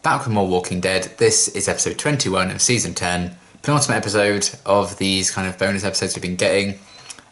back with more Walking Dead. This is episode 21 of season 10, penultimate episode of these kind of bonus episodes we've been getting.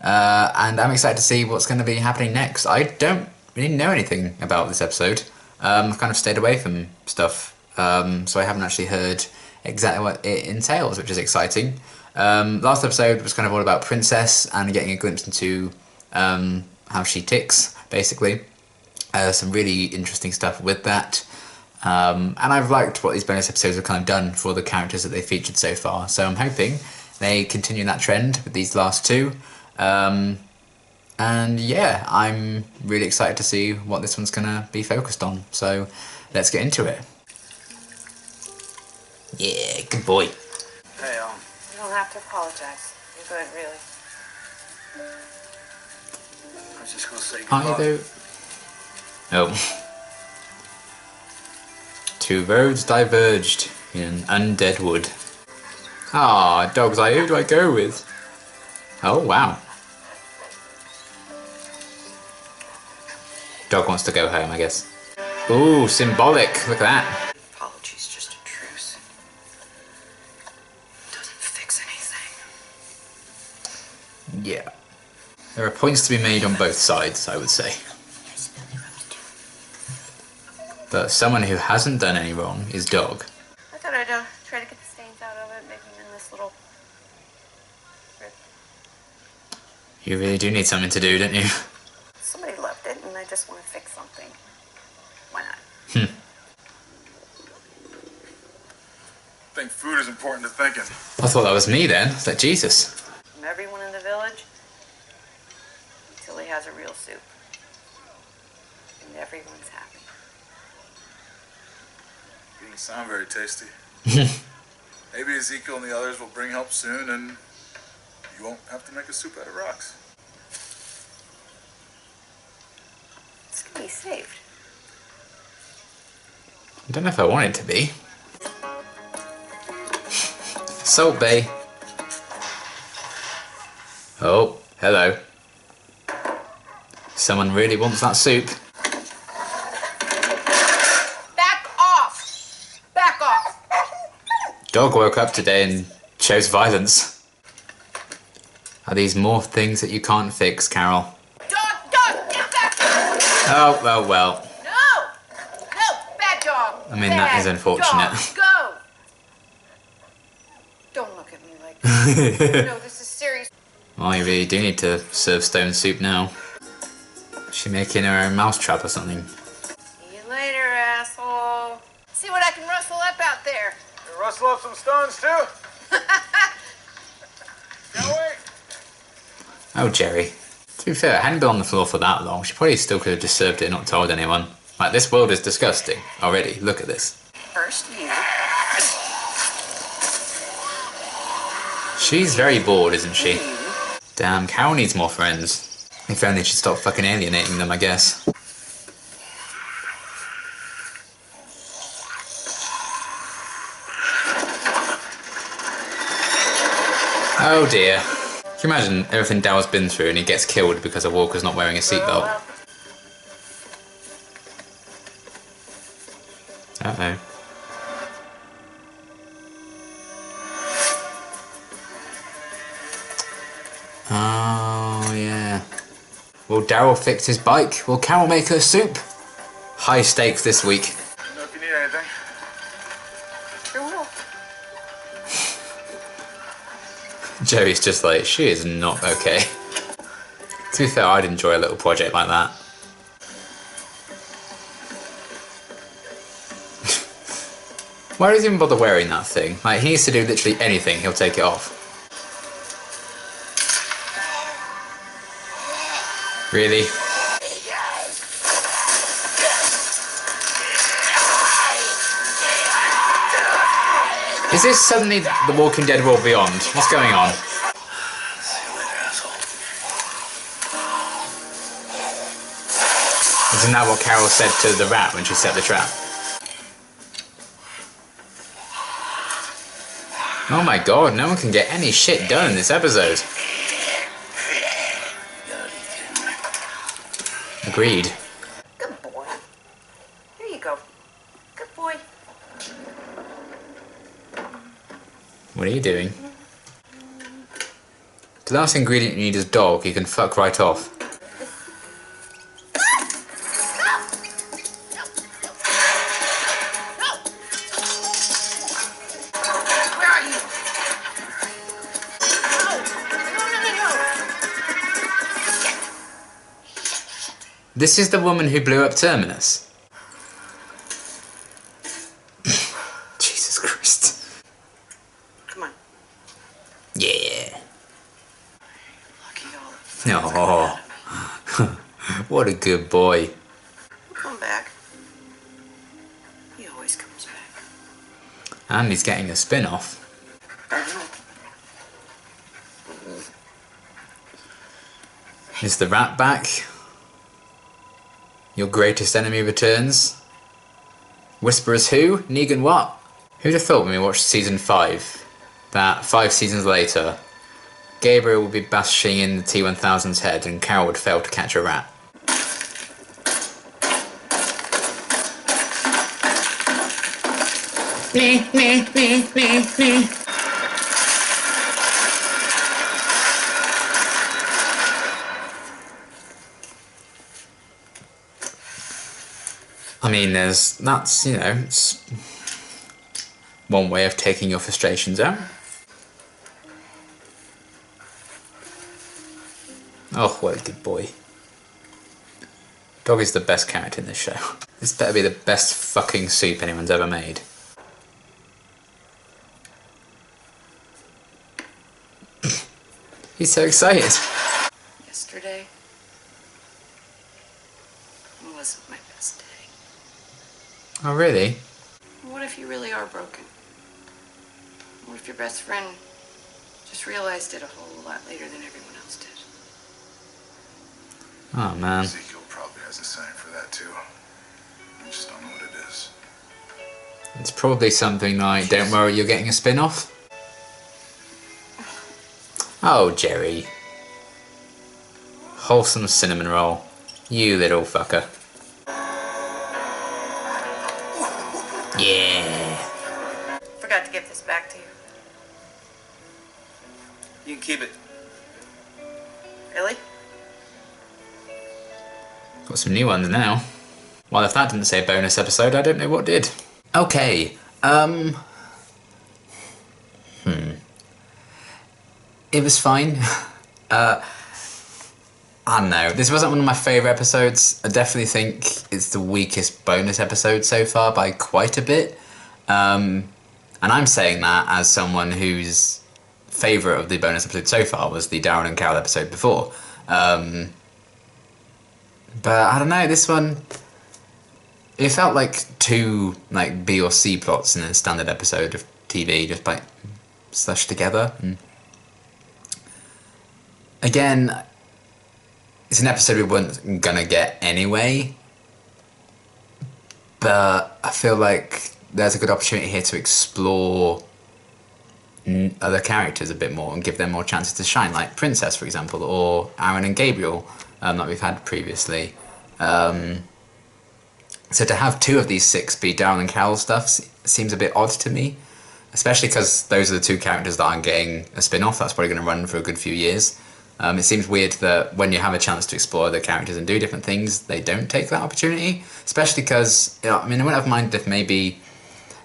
And I'm excited to see what's going to be happening next. I don't really know anything about this episode. I've kind of stayed away from stuff, so I haven't actually heard exactly what it entails, which is exciting. Last episode was kind of all about Princess and getting a glimpse into how she ticks, basically. Some really interesting stuff with that. And I've liked what these bonus episodes have kind of done for the characters that they featured so far. So I'm hoping they continue that trend with these last two. And yeah, I'm really excited to see what this one's going to be focused on. So let's get into it. Yeah, good boy. Hey, you don't have to apologize. You're good, really. I was just gonna say goodbye. Aren't you though? Oh. Two roads diverged in an undead wood. Ah, dog's eye, who do I go with? Oh, wow. Dog wants to go home, I guess. Ooh, symbolic. Look at that. Apology's just a truce. Doesn't fix anything. Yeah. There are points to be made on both sides, I would say. But someone who hasn't done any wrong is Dog. I thought I'd try to get the stains out of it, maybe in this little rip. You really do need something to do, don't you? Somebody left it, and I just want to fix something. Why not? I think food is important to thinking. I thought that was me then. It's like, Jesus. From everyone in the village, until he has a real soup. And everyone's happy. Doesn't sound very tasty. Maybe Ezekiel and the others will bring help soon, and you won't have to make a soup out of rocks. It's gonna be saved. I don't know if I want it to be. Salt Bay. Oh, hello. Someone really wants that soup. Back off! Back off! Dog woke up today and chose violence. Are these more things that you can't fix, Carol? Dog, get back! Oh, well, well. No, bad dog. I mean, that is unfortunate. Dog, go! Don't look at me like that. No, this is serious. Well, you really do need to serve stone soup now. Is she making her own mousetrap or something? See you later, asshole. See what I can rustle up out there. You rustle up some stones, too? Can't wait. Oh, Jerry. To be fair, it hadn't been on the floor for that long. She probably still could have just served it and not told anyone. Like, this world is disgusting already. Look at this. First you. She's very bored, isn't she? Damn, Carol needs more friends. If only she'd stop fucking alienating them, I guess. Oh dear. Can you imagine everything Dow's been through and he gets killed because a walker's not wearing a seatbelt? Uh-oh. Oh, yeah. Will Daryl fix his bike? Will Carol make her soup? High stakes this week. Let me know if you need anything. Sure will. Jerry's just like, she is not okay. To be fair, I'd enjoy a little project like that. Why does he even bother wearing that thing? Like, he needs to do literally anything, he'll take it off. Really? Is this suddenly The Walking Dead World Beyond? What's going on? Isn't that what Carol said to the rat when she set the trap? Oh my god, no one can get any shit done in this episode. Agreed. Good boy. Here you go. Good boy. What are you doing? The last ingredient you need is dog. You can fuck right off. Where are you? This is the woman who blew up Terminus. Jesus Christ. Come on. Yeah. Lucky all. Oh, what a good boy. He'll come back. He always comes back. And he's getting a spin-off. Is the rat back? Your greatest enemy returns? Whisperers who? Negan what? Who'd have thought when we watched season 5 that 5 seasons later Gabriel would be bashing in the T-1000's head and Carol would fail to catch a rat? I mean, that's, you know, it's one way of taking your frustrations out. Oh, what a good boy. Dog is the best character in this show. This better be the best fucking soup anyone's ever made. He's so excited. Yesterday wasn't my best day. Oh, really? What if you really are broken? What if your best friend just realized it a whole lot later than everyone else did? Oh, man. Ezekiel probably has a sign for that too. I just don't know what it is. It's probably something like, don't worry, you're getting a spin-off. Oh, Jerry. Wholesome cinnamon roll. You little fucker. Yeah. Forgot to give this back to you. You can keep it. Really? Got some new ones now. Well, if that didn't say bonus episode, I don't know what did. Okay, It was fine. I don't know. This wasn't one of my favourite episodes. I definitely think it's the weakest bonus episode so far by quite a bit. And I'm saying that as someone whose favourite of the bonus episode so far was the Darren and Carol episode before. But I don't know, this one, it felt like two like B or C plots in a standard episode of TV, just like slushed together. And again, it's an episode we weren't gonna get anyway, but I feel like there's a good opportunity here to explore other characters a bit more and give them more chances to shine, like Princess, for example, or Aaron and Gabriel, that we've had previously. So to have two of these 6 be Darren and Carol stuff seems a bit odd to me, especially because those are the 2 characters that aren't getting a spin-off. That's probably going to run for a good few years. It seems weird that when you have a chance to explore other characters and do different things, they don't take that opportunity, especially because, you know, I mean, I wouldn't have minded if maybe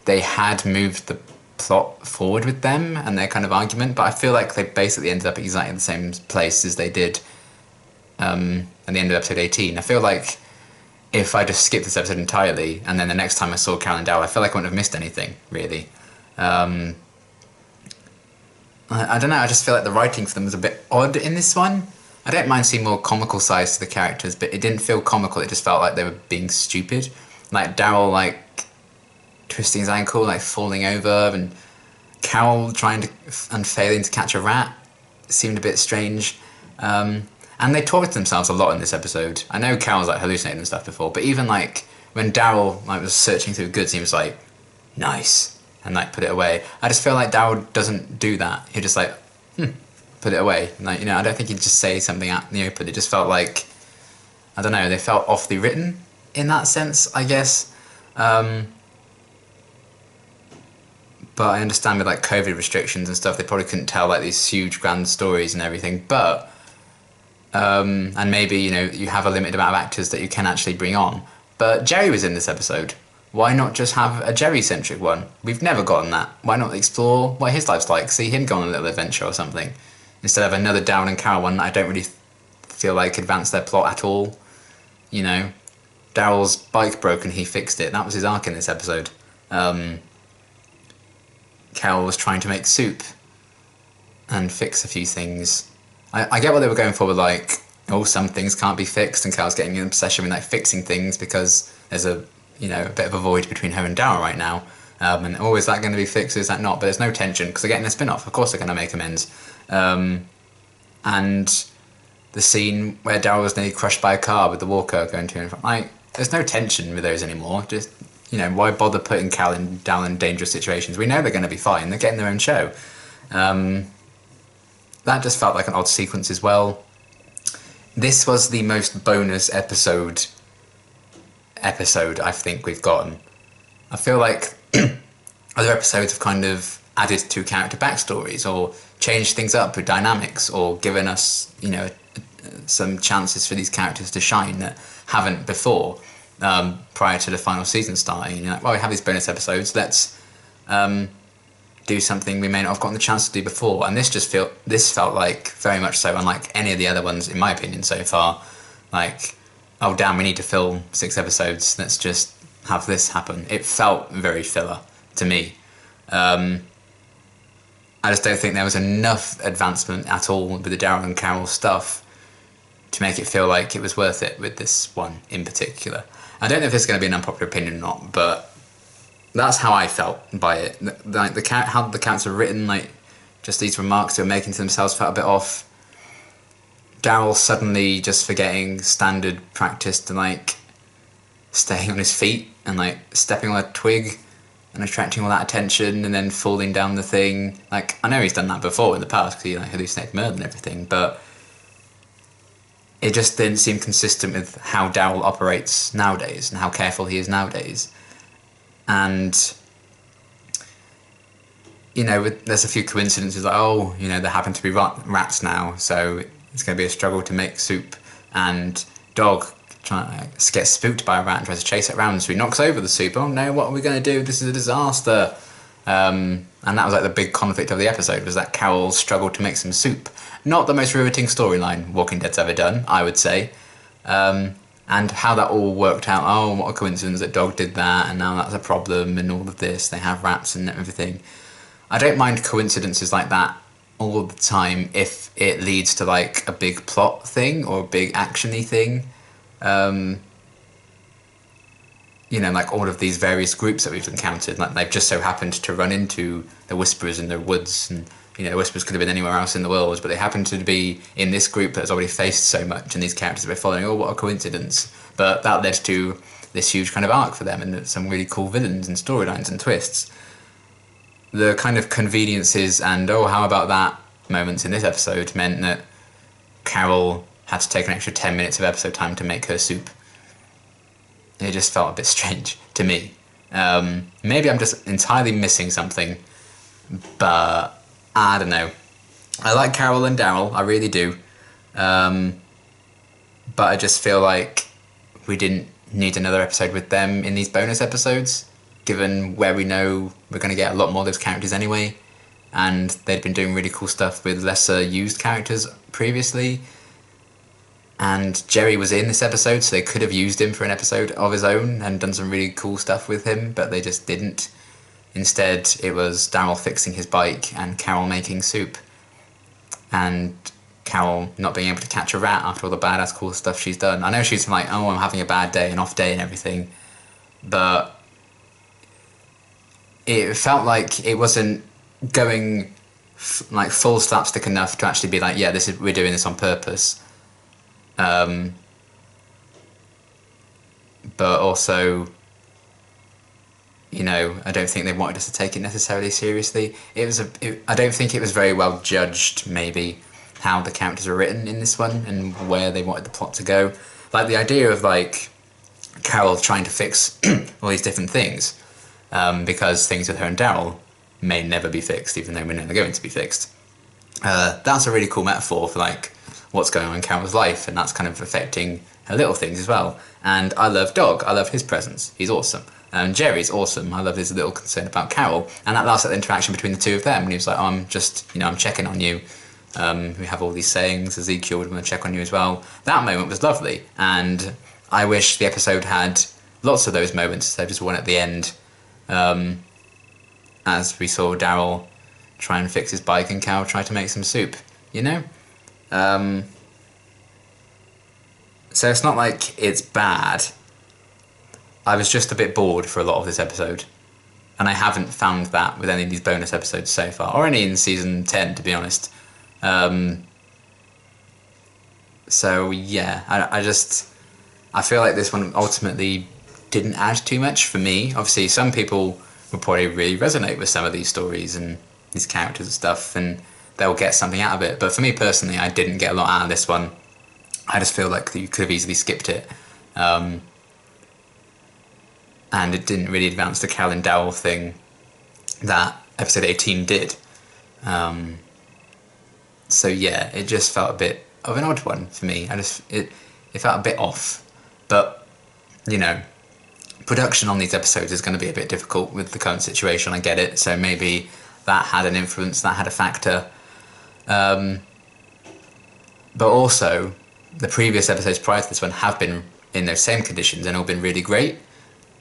they had moved the plot forward with them and their kind of argument, but I feel like they basically ended up exactly the same place as they did at the end of episode 18. I feel like if I just skipped this episode entirely and then the next time I saw Carol and Dow, I feel like I wouldn't have missed anything, really. I don't know, I just feel like the writing for them was a bit odd in this one. I don't mind seeing more comical sides to the characters, but it didn't feel comical, it just felt like they were being stupid. Like Daryl, like, twisting his ankle, like falling over, and Carol trying to and failing to catch a rat seemed a bit strange. And they talked to themselves a lot in this episode. I know Carol's like hallucinated and stuff before, but even like when Daryl like was searching through goods, he was like, "Nice," and like put it away. I just feel like Daryl doesn't do that. He just like, put it away. Like, you know, I don't think he'd just say something out in the open. It just felt like, I don't know, they felt awfully written in that sense, I guess. But I understand with like COVID restrictions and stuff, they probably couldn't tell like these huge grand stories and everything. But and maybe you have a limited amount of actors that you can actually bring on. But Jerry was in this episode. Why not just have a Jerry-centric one? We've never gotten that. Why not explore what his life's like? See him go on a little adventure or something, instead of another Darryl and Carol one that I don't really feel like advanced their plot at all. Daryl's bike broke and he fixed it. That was his arc in this episode. Carol was trying to make soup and fix a few things. I get what they were going for with like, some things can't be fixed, and Carol's getting an obsession with like fixing things because there's a bit of a void between her and Daryl right now. And is that going to be fixed? Is that not? But there's no tension because they're getting a spin-off. Of course they're going to make amends. And the scene where Daryl was nearly crushed by a car with the walker going to and from, like, there's no tension with those anymore. Just, why bother putting Cal and Daryl in dangerous situations? We know they're going to be fine. They're getting their own show. That just felt like an odd sequence as well. This was the most bonus episode I think we've gotten. I feel like other episodes have kind of added to character backstories or changed things up with dynamics or given us, some chances for these characters to shine that haven't before, prior to the final season starting. We have these bonus episodes, let's do something we may not have gotten the chance to do before. And this felt like very much so unlike any of the other ones, in my opinion, so far. Like, oh damn, we need to film 6 episodes, let's just have this happen. It felt very filler to me. I just don't think there was enough advancement at all with the Daryl and Carol stuff to make it feel like it was worth it with this one in particular. I don't know if this is going to be an unpopular opinion or not, but that's how I felt by it. Like how the characters are written, like just these remarks they were making to themselves felt a bit off. Daryl suddenly just forgetting standard practice to like staying on his feet and like stepping on a twig and attracting all that attention and then falling down the thing. Like, I know he's done that before in the past because he like hallucinated murder and everything, but it just didn't seem consistent with how Daryl operates nowadays and how careful he is nowadays. And there's a few coincidences like, there happen to be rats now, so it's going to be a struggle to make soup, and Dog gets spooked by a rat and tries to chase it around, so he knocks over the soup. Oh no, what are we going to do? This is a disaster. And that was like the big conflict of the episode, was that Carol struggled to make some soup. Not the most riveting storyline Walking Dead's ever done, I would say. And how that all worked out. Oh, what a coincidence that Dog did that, and now that's a problem, and all of this. They have rats and everything. I don't mind coincidences like that all the time if it leads to like a big plot thing or a big action-y thing. Like all of these various groups that we've encountered, like they've just so happened to run into the Whisperers in the woods, and the Whisperers could have been anywhere else in the world, but they happen to be in this group that has already faced so much, and these characters that we're following, oh, what a coincidence. But that led to this huge kind of arc for them, and some really cool villains and storylines and twists. The kind of conveniences and, oh, how about that moments in this episode meant that Carol had to take an extra 10 minutes of episode time to make her soup. It just felt a bit strange to me. Maybe I'm just entirely missing something, but I don't know. I like Carol and Daryl, I really do. But I just feel like we didn't need another episode with them in these bonus episodes, given where we know we're going to get a lot more of those characters anyway, and they'd been doing really cool stuff with lesser used characters previously. And Jerry was in this episode, so they could have used him for an episode of his own and done some really cool stuff with him, but they just didn't. Instead, it was Daryl fixing his bike and Carol making soup. And Carol not being able to catch a rat after all the badass cool stuff she's done. I know she's like, oh, I'm having a bad day, an off day and everything, but it felt like it wasn't going like full slapstick enough to actually be like, yeah, we're doing this on purpose. But also, I don't think they wanted us to take it necessarily seriously. I don't think it was very well judged, maybe, how the characters were written in this one and where they wanted the plot to go. Like the idea of like Carol trying to fix all these different things, because things with her and Daryl may never be fixed, even though we know they're going to be fixed. That's a really cool metaphor for like what's going on in Carol's life, and that's kind of affecting her little things as well. And I love Dog. I love his presence. He's awesome. Jerry's awesome. I love his little concern about Carol, and that last interaction between the two of them when he was like, "Oh, I'm just, I'm checking on you." We have all these sayings. Ezekiel would want to check on you as well. That moment was lovely, and I wish the episode had lots of those moments instead of just one at the end, as we saw Daryl try and fix his bike and Carol try to make some soup. So it's not like it's bad. I was just a bit bored for a lot of this episode, and I haven't found that with any of these bonus episodes so far, or any in season 10, to be honest. So yeah, I feel like this one ultimately didn't add too much for me. Obviously, some people will probably really resonate with some of these stories and these characters and stuff, and they'll get something out of it. But for me personally, I didn't get a lot out of this one. I just feel like you could have easily skipped it. And it didn't really advance the Cal and Daryl thing that episode 18 did. So yeah, it just felt a bit of an odd one for me. It felt a bit off. But, production on these episodes is going to be a bit difficult with the current situation, I get it. So maybe that had an influence, that had a factor. But also, the previous episodes prior to this one have been in those same conditions and all been really great.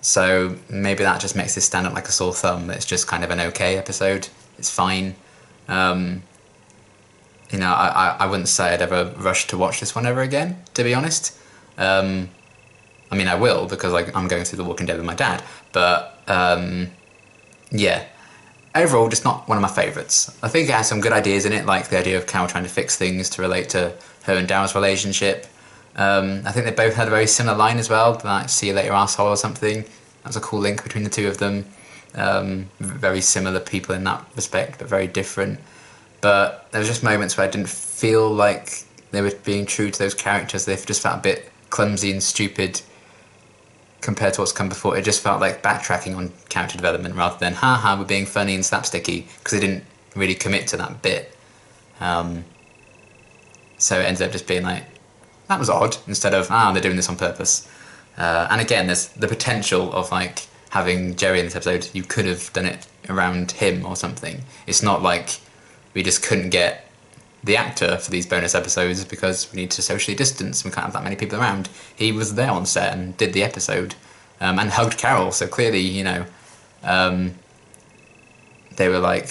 So maybe that just makes this stand up like a sore thumb. It's just kind of an okay episode. It's fine. I wouldn't say I'd ever rush to watch this one ever again, to be honest. I will, because I'm going through The Walking Dead with my dad. But, yeah. Overall, just not one of my favourites. I think it has some good ideas in it, like the idea of Carol trying to fix things to relate to her and Daryl's relationship. I think they both had a very similar line as well, like "see you later, asshole" or something. That was a cool link between the two of them. Very similar people in that respect, but very different. But there was just moments where I didn't feel like they were being true to those characters. They just felt a bit clumsy and stupid compared to what's come before. It just felt like backtracking on character development rather than we're being funny and slapsticky, because they didn't really commit to that bit. So it ended up just being like, that was odd, instead of, they're doing this on purpose. And again, there's the potential of having Jerry in this episode. You could have done it around him or something. It's not like we just couldn't get the actor for these bonus episodes because we need to socially distance. We can't have that many people around. He was there on set and did the episode, and hugged Carol. So clearly, they were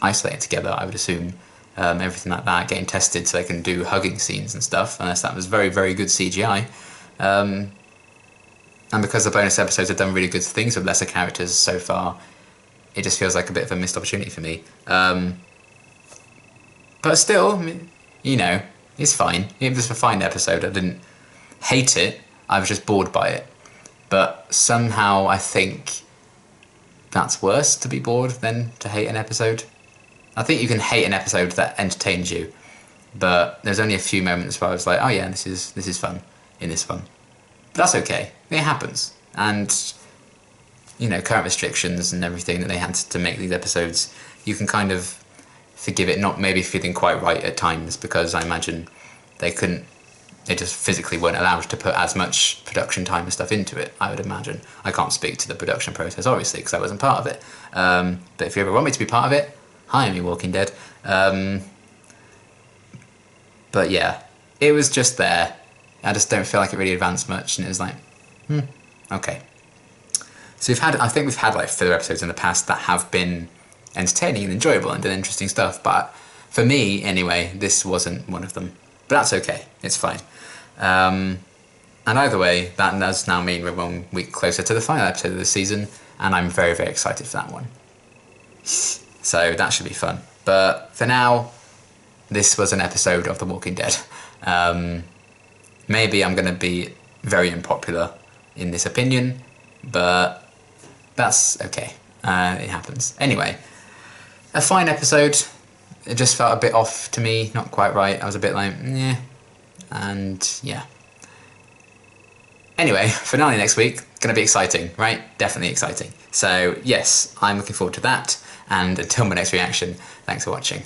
isolated together, I would assume. Everything like that, getting tested so they can do hugging scenes and stuff, unless that was very, very good CGI. And because the bonus episodes have done really good things with lesser characters so far, it just feels like a bit of a missed opportunity for me. But still, it's fine. It was a fine episode. I didn't hate it, I was just bored by it. But somehow I think that's worse to be bored than to hate an episode. I think you can hate an episode that entertains you, but there's only a few moments where I was like, oh yeah, this is fun in this one. But that's okay. It happens. And, current restrictions and everything that they had to make these episodes, you can kind of forgive it not maybe feeling quite right at times, because I imagine they just physically weren't allowed to put as much production time and stuff into it, I would imagine. I can't speak to the production process, obviously, because I wasn't part of it. But if you ever want me to be part of it, hi, I'm Walking Dead. But yeah, it was just there. I just don't feel like it really advanced much, and it was like, okay. So I think we've had filler episodes in the past that have been entertaining and enjoyable and done interesting stuff, but for me, anyway, this wasn't one of them. But that's okay, it's fine. And either way, that does now mean we're 1 week closer to the final episode of the season, and I'm very, very excited for that one. So that should be fun. But for now, this was an episode of The Walking Dead. Maybe I'm going to be very unpopular in this opinion, but that's okay. It happens. Anyway, a fine episode. It just felt a bit off to me, not quite right. I was a bit like, yeah. And yeah. Anyway, finale next week. Going to be exciting, right? Definitely exciting. So yes, I'm looking forward to that. And until my next reaction, thanks for watching.